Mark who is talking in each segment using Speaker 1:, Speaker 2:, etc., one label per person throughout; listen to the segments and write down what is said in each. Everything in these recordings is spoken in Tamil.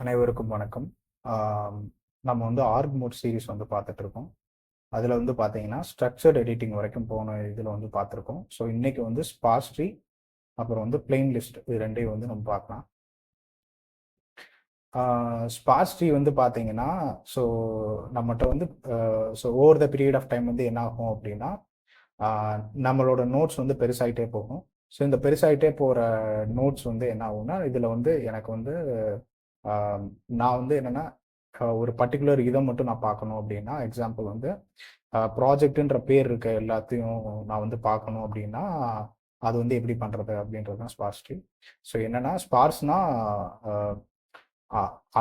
Speaker 1: அனைவருக்கும் வணக்கம். ஆம், நம்ம வந்து ஆர்க் மோட் சீரிஸ் வந்து பார்த்துட்டு இருக்கோம். அதில் வந்து பார்த்தீங்கன்னா ஸ்ட்ரக்சர்ட் எடிட்டிங் வரைக்கும் போன இதில் வந்து பார்த்துருக்கோம். ஸோ இன்னைக்கு வந்து ஸ்பார்ஸ் ட்ரீ அப்புறம் வந்து பிளெயின் லிஸ்ட் இது ரெண்டையும் வந்து நம்ம பார்க்கலாம். ஸ்பார்ஸ் ட்ரீ வந்து பார்த்தீங்கன்னா ஸோ நம்மகிட்ட வந்து so over the period of time வந்து என்ன ஆகும் அப்படின்னா நம்மளோட நோட்ஸ் வந்து பெருசாயிட்டே போகும். ஸோ இந்த பெருசாயிட்டே போகிற நோட்ஸ் வந்து என்ன ஆகும்னா இதில் வந்து எனக்கு வந்து நான் வந்து என்னென்னா ஒரு பர்டிகுலர் இதை மட்டும் நான் பார்க்கணும் அப்படின்னா எக்ஸாம்பிள் வந்து ப்ராஜெக்ட்டுன்ற பேர் இருக்க எல்லாத்தையும் நான் வந்து பார்க்கணும் அப்படின்னா அது வந்து எப்படி பண்ணுறது அப்படின்றது தான் ஸ்பார்ஸ் ட்ரீ. ஸோ என்னென்னா ஸ்பார்ஸ்னா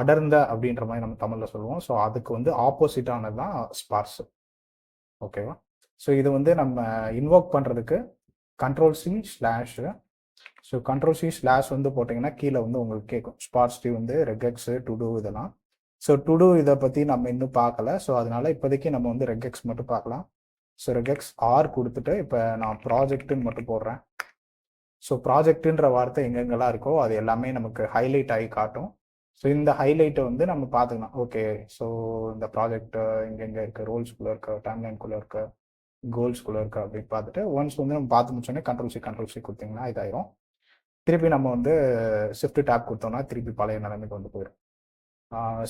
Speaker 1: அடர்ந்த அப்படின்ற மாதிரி நம்ம தமிழில் சொல்லுவோம். ஸோ அதுக்கு வந்து ஆப்போசிட்டானது தான் ஸ்பார்ஸ். ஓகேவா? ஸோ இது வந்து நம்ம இன்வோக் பண்ணுறதுக்கு Ctrl+C/. ஸோ Ctrl+C/ வந்து போட்டிங்கன்னா கீழே வந்து உங்களுக்கு கேட்கும் ஸ்பார்ஸ் ட்ரீ வந்து ரெகெக்ஸு டு இதெல்லாம். ஸோ டு இதை பற்றி நம்ம இன்னும் பார்க்கல. ஸோ அதனால இப்போதைக்கு நம்ம வந்து ரெகெக்ஸ் மட்டும் பார்க்கலாம். ஸோ ரெகெக்ஸ் ஆர் கொடுத்துட்டு இப்போ நான் ப்ராஜெக்ட்டுன்னு மட்டும் போடுறேன். ஸோ ப்ராஜெக்ட்டுன்ற வார்த்தை எங்கெங்கெல்லாம் இருக்கோ அது எல்லாமே நமக்கு ஹைலைட் ஆகி காட்டும். ஸோ இந்த ஹைலைட்டை வந்து நம்ம பார்த்துக்கலாம். ஓகே, ஸோ இந்த ப்ராஜெக்ட் எங்கெங்கே இருக்குது, ரோல்ஸ்குள்ளே இருக்க, டைம்லைன்குள்ளே இருக்க, கோல்ஸ்குள்ளே இருக்கா அப்படின்னு பார்த்துட்டு ஒன்ஸ் வந்து நம்ம பார்த்து முடிச்சோடனே Ctrl+C கொடுத்தீங்கன்னா இதாயிரும். திருப்பி நம்ம வந்து ஷிஃப்ட் டேப் கொடுத்தோம்னா திருப்பி பழைய நிலைமைக்கு வந்து போயிடும்.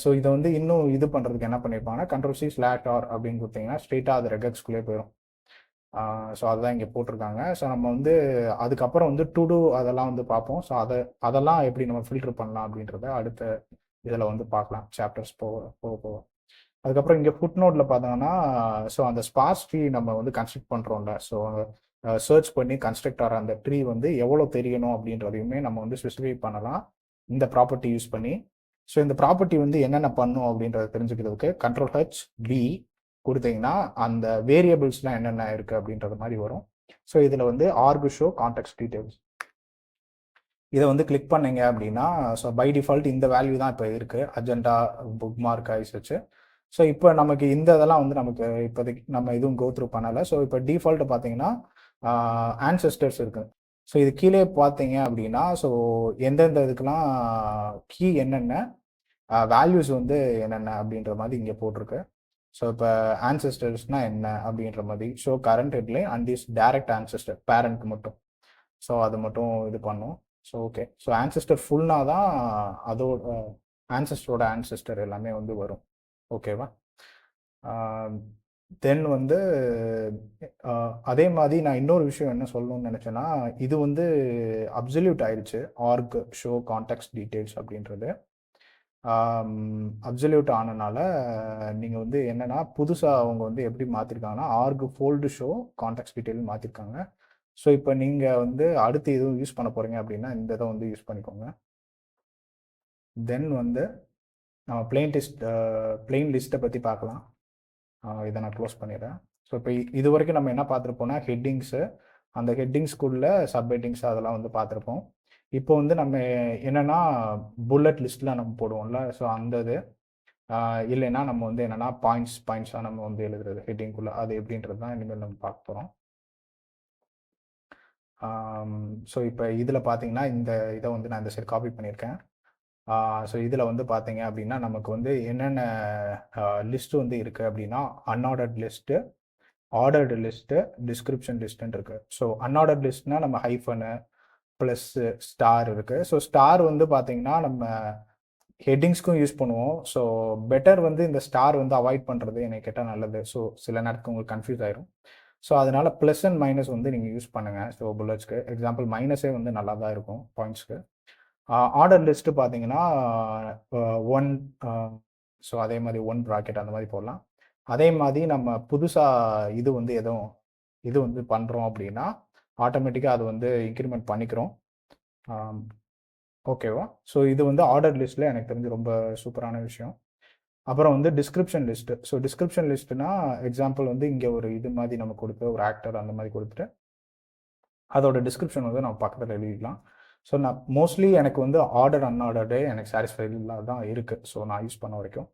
Speaker 1: ஸோ இதை வந்து இன்னும் இது பண்ணுறதுக்கு என்ன பண்ணியிருப்பாங்கன்னா Ctrl+C/R அப்படின்னு கொடுத்தீங்கன்னா ஸ்ட்ரெயிட்டாக அது ரெகெக்ஸ்குள்ளே போயிடும். ஸோ அதுதான் இங்கே போட்டிருக்காங்க. ஸோ நம்ம வந்து அதுக்கப்புறம் வந்து டு அதெல்லாம் வந்து பார்ப்போம். ஸோ அதெல்லாம் எப்படி நம்ம ஃபில்டர் பண்ணலாம் அப்படின்றத அடுத்த இதில் வந்து பார்க்கலாம், சாப்டர்ஸ் போக. அதுக்கப்புறம் இங்கே ஃபுட் நோட்டில் பார்த்தோம்னா ஸோ அந்த ஸ்பார்ஸ் ட்ரீ நம்ம வந்து கன்ஸ்ட்ரக்ட் பண்ணுறோம்ல, ஸோ சர்ச் பண்ணி கன்ஸ்ட்ரக்ட் ஆகிற அந்த ட்ரீ வந்து எவ்வளோ தெரியணும் அப்படின்றதையுமே நம்ம வந்து ஸ்பெசிஃபை பண்ணலாம் இந்த ப்ராப்பர்ட்டி யூஸ் பண்ணி. ஸோ இந்த ப்ராப்பர்ட்டி வந்து என்னென்ன பண்ணும் அப்படின்றத தெரிஞ்சுக்கிறதுக்கு Ctrl+H+V கொடுத்தீங்கன்னா அந்த வேரியபிள்ஸ்லாம் என்னென்ன இருக்குது அப்படின்றது மாதிரி வரும். ஸோ இதில் வந்து ஆர்க் ஷோ கான்டெக்ஸ்ட் டீட்டெயில்ஸ் இதை வந்து கிளிக் பண்ணீங்க அப்படின்னா ஸோ பை டிஃபால்ட் இந்த வேல்யூ தான் இப்போ இருக்குது, அஜெண்டா புக் மார்க் ஐஸ் வச்சு. ஸோ இப்போ நமக்கு இந்த இதெல்லாம் வந்து நமக்கு இப்போதைக்கு நம்ம எதுவும் கோ த்ரூ பண்ணலை. ஸோ இப்போ டிஃபால்ட்டு பார்த்தீங்கன்னா ஆன்செஸ்டர்ஸ் இருக்குது. ஸோ இது கீழே பார்த்தீங்க அப்படின்னா ஸோ எந்தெந்த இதுக்கெல்லாம் கீ என்னென்ன வேல்யூஸ் வந்து என்னென்ன அப்படின்ற மாதிரி இங்கே போட்டிருக்கு. ஸோ இப்போ ஆன்செஸ்டர்ஸ்னால் என்ன அப்படின்ற மாதிரி show current headline and is direct ancestor parent மட்டும். ஸோ அது மட்டும் இது பண்ணும். ஸோ ஓகே, ஸோ ஆன்செஸ்டர் ஃபுல்னா தான் அதோட ஆன்செஸ்டரோட ஆன்செஸ்டர் எல்லாமே வந்து வரும். ஓகேவா? தென் வந்து அதே மாதிரி நான் இன்னொரு விஷயம் என்ன சொல்லணும்னு நினச்சேன்னா இது வந்து அப்சல்யூட் ஆயிடுச்சு ஆர்க் ஷோ கான்டெக்ஸ்ட் டீட்டெயில்ஸ் அப்படின்றது. அப்சல்யூட் ஆனனால நீங்கள் வந்து என்னென்னா புதுசாக அவங்க வந்து எப்படி மாற்றிருக்காங்கன்னா arc fold show context detail மாற்றிருக்காங்க. ஸோ இப்போ நீங்கள் வந்து அடுத்து எதுவும் யூஸ் பண்ண போகிறீங்க அப்படின்னா இந்த இதை வந்து யூஸ் பண்ணிக்கோங்க. தென் வந்து நம்ம பிளெயின் லிஸ்ட்டை பற்றி பார்க்கலாம். இதை நான் க்ளோஸ் பண்ணிடுறேன். ஸோ இப்போ இது வரைக்கும் நம்ம என்ன பார்த்துருப்போம்னா ஹெட்டிங்ஸு, அந்த ஹெட்டிங்ஸ்குள்ளே சப் ஹெட்டிங்ஸ் அதெல்லாம் வந்து பார்த்துருப்போம். இப்போ வந்து நம்ம என்னென்னா புல்லட் லிஸ்ட்டில் நம்ம போடுவோம்ல, ஸோ அந்த இது இல்லைன்னா நம்ம வந்து என்னென்னா பாயிண்ட்ஸாக நம்ம வந்து எழுதுறது ஹெட்டிங்குள்ளே, அது எப்படின்றது தான் இனிமேல் நம்ம பார்க்க போகிறோம். ஸோ இப்போ இதில் பார்த்தீங்கன்னா இந்த இதை வந்து நான் இந்த சைடு காப்பி பண்ணியிருக்கேன். ஸோ இதில் வந்து பார்த்தீங்க அப்படின்னா நமக்கு வந்து என்னென்ன லிஸ்ட்டு வந்து இருக்குது அப்படின்னா unordered list, ordered list, description லிஸ்ட்டுன்னு இருக்குது. ஸோ அன்ஆர்டர்ட் லிஸ்ட்னால் நம்ம ஹைஃபனு ப்ளஸ் ஸ்டார் இருக்குது. ஸோ ஸ்டார் வந்து பார்த்தீங்கன்னா நம்ம ஹெட்டிங்ஸ்க்கும் யூஸ் பண்ணுவோம். ஸோ பெட்டர் வந்து இந்த ஸ்டார் வந்து அவாய்ட் பண்ணுறது எனக்கு கேட்டால் நல்லது. ஸோ சில நேரத்துக்கு உங்களுக்கு கன்ஃபியூஸ் ஆயிரும். ஸோ அதனால் ப்ளஸ் அண்ட் மைனஸ் வந்து நீங்கள் யூஸ் பண்ணுங்கள். ஸோ புல்லட்ஸ்க்கு எக்ஸாம்பிள் மைனஸே வந்து நல்லா தான் இருக்கும் பாயிண்ட்ஸ்க்கு. ஆர்டர் லிஸ்ட்டு பார்த்தீங்கன்னா 1, ஸோ அதே மாதிரி 1 ப்ராக்கெட் அந்த மாதிரி போடலாம். அதே மாதிரி நம்ம புதுசாக இது வந்து இது வந்து பண்ணுறோம் அப்படின்னா ஆட்டோமேட்டிக்காக அது வந்து இன்க்ரிமெண்ட் பண்ணிக்கிறோம். ஓகேவா? ஸோ இது வந்து ஆர்டர் லிஸ்ட்டில் எனக்கு தெரிஞ்சு ரொம்ப சூப்பரான விஷயம். அப்புறம் வந்து டிஸ்கிரிப்ஷன் லிஸ்ட்டு. ஸோ டிஸ்கிரிப்ஷன் லிஸ்ட்டுனா எக்ஸாம்பிள் வந்து இங்கே ஒரு இது மாதிரி நம்ம கொடுத்து ஒரு ஆக்டர் அந்த மாதிரி கொடுத்துட்டு அதோட டிஸ்கிரிப்ஷன் வந்து நம்ம பக்கத்தில் எழுதிக்கலாம். ஸோ நான் மோஸ்ட்லி எனக்கு வந்து ஆர்டர் அன்ஆர்டர்டே எனக்கு சாட்டிஸ்ஃபைடாக தான் இருக்குது. ஸோ நான் யூஸ் பண்ண வரைக்கும்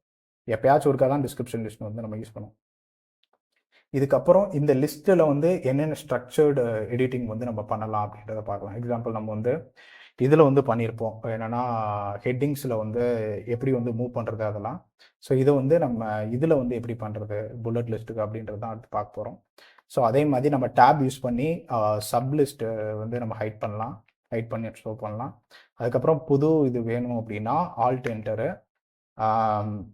Speaker 1: எப்போயாச்சும் ஒருக்கா தான் டிஸ்கிரிப்ஷன் லிஸ்ட் வந்து நம்ம யூஸ் பண்ணுவோம். இதுக்கப்புறம் இந்த லிஸ்ட்டில் வந்து என்னென்ன ஸ்ட்ரக்சர்டு எடிட்டிங் வந்து நம்ம பண்ணலாம் அப்படின்றத பார்க்கலாம். எக்ஸாம்பிள் நம்ம வந்து இதில் வந்து பண்ணியிருப்போம். என்னென்னா ஹெட்டிங்ஸில் வந்து எப்படி வந்து மூவ் பண்ணுறது அதெல்லாம். ஸோ இதை வந்து நம்ம இதில் வந்து எப்படி பண்ணுறது புல்லட் லிஸ்ட்டுக்கு அப்படின்றது தான் அடுத்து பார்க்க போகிறோம். ஸோ அதே மாதிரி நம்ம டேப் யூஸ் பண்ணி சப் லிஸ்ட்டு வந்து நம்ம ஹைட் பண்ணலாம், ஹைட் பண்ணி ஷோ பண்ணலாம். அதுக்கப்புறம் புது இது வேணும் அப்படின்னா ஆல்ட் என்டரு.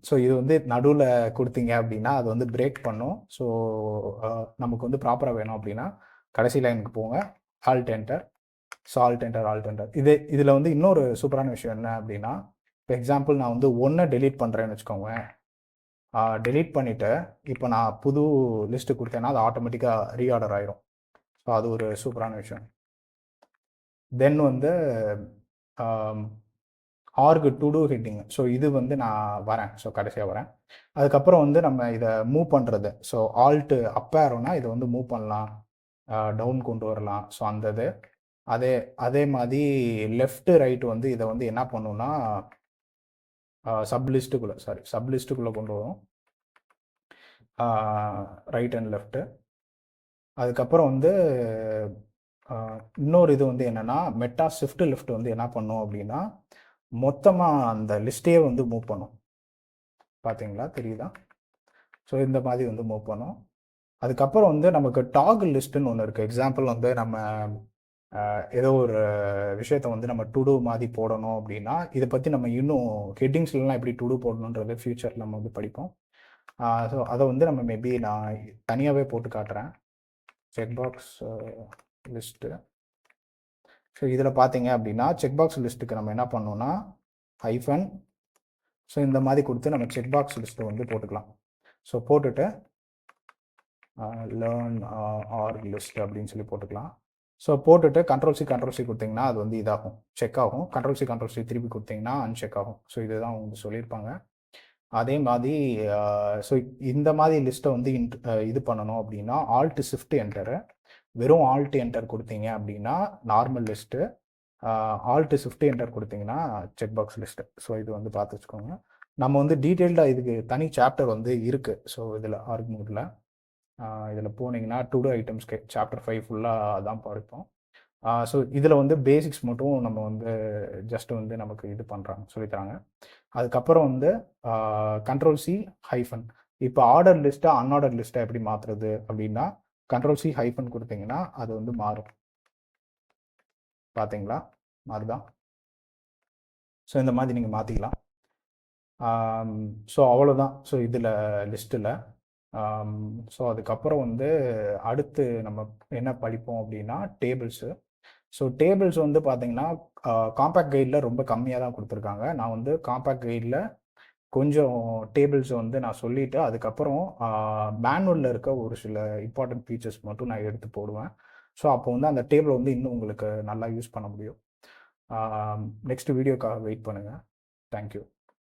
Speaker 1: ஸோ இது வந்து நடுவில் கொடுத்தீங்க அப்படின்னா அது வந்து பிரேக் பண்ணும். ஸோ நமக்கு வந்து ப்ராப்பராக வேணும் அப்படின்னா கடைசி லைனுக்கு போங்க, alt enter. So alt enter. இதில் வந்து இன்னொரு சூப்பரான விஷயம் என்ன அப்படின்னா, இப்போ எக்ஸாம்பிள் நான் வந்து ஒன்றை டெலீட் பண்ணுறேன்னு வச்சுக்கோங்க. டெலீட் பண்ணிவிட்டு இப்போ நான் புது லிஸ்ட்டு கொடுத்தேன்னா அது ஆட்டோமேட்டிக்காக ரீஆர்டர் ஆயிரும். ஸோ அது ஒரு சூப்பரான விஷயம். தென் வந்து ஆர்கு டு டூ ஹெட்டிங். ஸோ இது வந்து நான் வரேன், ஸோ கடைசியாக வரேன். அதுக்கப்புறம் வந்து நம்ம இதை மூவ் பண்ணுறது. ஸோ ஆல்ட்டு அப் ஏரோனா இதை வந்து மூவ் பண்ணலாம், டவுன் கொண்டு வரலாம். ஸோ அந்த இது அதே மாதிரி லெஃப்ட் ரைட் வந்து இதை வந்து என்ன பண்ணுன்னா சப் லிஸ்ட்டுக்குள்ளே கொண்டு வரும், ரைட் அண்ட் லெஃப்ட்டு. அதுக்கப்புறம் வந்து இன்னொரு இது வந்து என்னென்னா மெட்டா ஷிஃப்ட் லெஃப்ட் வந்து என்ன பண்ணும் அப்படின்னா மொத்தமாக அந்த லிஸ்ட்டையே வந்து மூவ் பண்ணும். பார்த்தீங்களா, தெரியுதா? ஸோ இந்த மாதிரி வந்து மூவ் பண்ணும். அதுக்கப்புறம் வந்து நமக்கு டாகிள் லிஸ்ட்டுன்னு ஒன்று இருக்குது. எக்ஸாம்பிள் வந்து நம்ம ஏதோ ஒரு விஷயத்த வந்து நம்ம டுடூ மாதிரி போடணும் அப்படின்னா இதை பற்றி நம்ம இன்னும் ஹெட்டிங்ஸ்லாம் எப்படி டுடூ போடணுன்றது ஃப்யூச்சரில் நம்ம வந்து படிப்போம். ஸோ அதை வந்து நம்ம மேபி நான் தனியாகவே போட்டு காட்டுறேன். Checkbox list. ஸோ இதில் பார்த்தீங்க அப்படின்னா செக்பாக்ஸ் லிஸ்ட்டுக்கு நம்ம என்ன பண்ணோம்னா ஹைஃபன், ஸோ இந்த மாதிரி கொடுத்து நம்ம செக்பாக்ஸ் லிஸ்ட்டை வந்து போட்டுக்கலாம். ஸோ போட்டுட்டு லேர்ன் ஆர்க் லிஸ்ட் அப்படின்னு சொல்லி போட்டுக்கலாம். ஸோ போட்டுட்டு கண்ட்ரோல் சி கொடுத்தீங்கன்னா அது வந்து இதாகும், செக் ஆகும். கண்ட்ரோல் சி திருப்பி கொடுத்தீங்கன்னா அன்செக் ஆகும். ஸோ இதுதான் அவங்க சொல்லியிருப்பாங்க. அதே மாதிரி ஸோ இந்த மாதிரி லிஸ்ட்டை வந்து இது பண்ணணும் அப்படின்னா ஆல்ட் ஷிஃப்ட் என்டரு. வெறும் ஆல்ட் என்டர் கொடுத்தீங்க அப்படின்னா normal list, alt shift enter கொடுத்தீங்கன்னா செக் பாக்ஸ் லிஸ்ட்டு. ஸோ இது வந்து பார்த்து வச்சுக்கோங்க. நம்ம வந்து டீட்டெயில்டாக இதுக்கு தனி சாப்டர் வந்து இருக்குது. ஸோ இதில் ஆர்க் மோடில் இதில் போனீங்கன்னா டுடூ ஐட்டம்ஸ்க்கு சாப்டர் 5 ஃபுல்லாக தான் படிப்போம். ஸோ இதில் வந்து பேசிக்ஸ் மட்டும் நம்ம வந்து ஜஸ்ட் வந்து நமக்கு இது பண்ணுறாங்க, சொல்லித்தராங்க. அதுக்கப்புறம் வந்து கண்ட்ரோல் சி ஹைஃபன். இப்போ ஆர்டர் லிஸ்ட்டாக அன்ஆர்டர் லிஸ்ட்டாக எப்படி மாற்றுறது அப்படின்னா கண்ட்ரோல் சி ஹைஃபன் கொடுத்தீங்கன்னா அது வந்து மாறும். பார்த்தீங்களா, மாறுதான்? ஸோ இந்த மாதிரி நீங்கள் மாற்றிக்கலாம். ஸோ அவ்வளோதான். ஸோ இதில் லிஸ்ட்டில் ஸோ அதுக்கப்புறம் வந்து அடுத்து நம்ம என்ன படிப்போம் அப்படின்னா டேபிள்ஸு. ஸோ டேபிள்ஸ் வந்து பார்த்தீங்கன்னா காம்பேக்ட் கைடில் ரொம்ப கம்மியாக தான் கொடுத்துருக்காங்க. நான் வந்து காம்பேக்ட் கைடில் கொஞ்சம் டேபிள்ஸ் வந்து நான் சொல்லிவிட்டு அதுக்கப்புறம் மேனுவலில் இருக்க ஒரு சில இம்பார்ட்டன்ட் ஃபீச்சர்ஸ் மட்டும் நான் எடுத்து போடுவேன். ஸோ அப்போ வந்து அந்த டேபிளை வந்து இன்னும் உங்களுக்கு நல்லா யூஸ் பண்ண முடியும். நெக்ஸ்ட் வீடியோக்காக வெயிட் பண்ணுங்கள். தேங்க்யூ.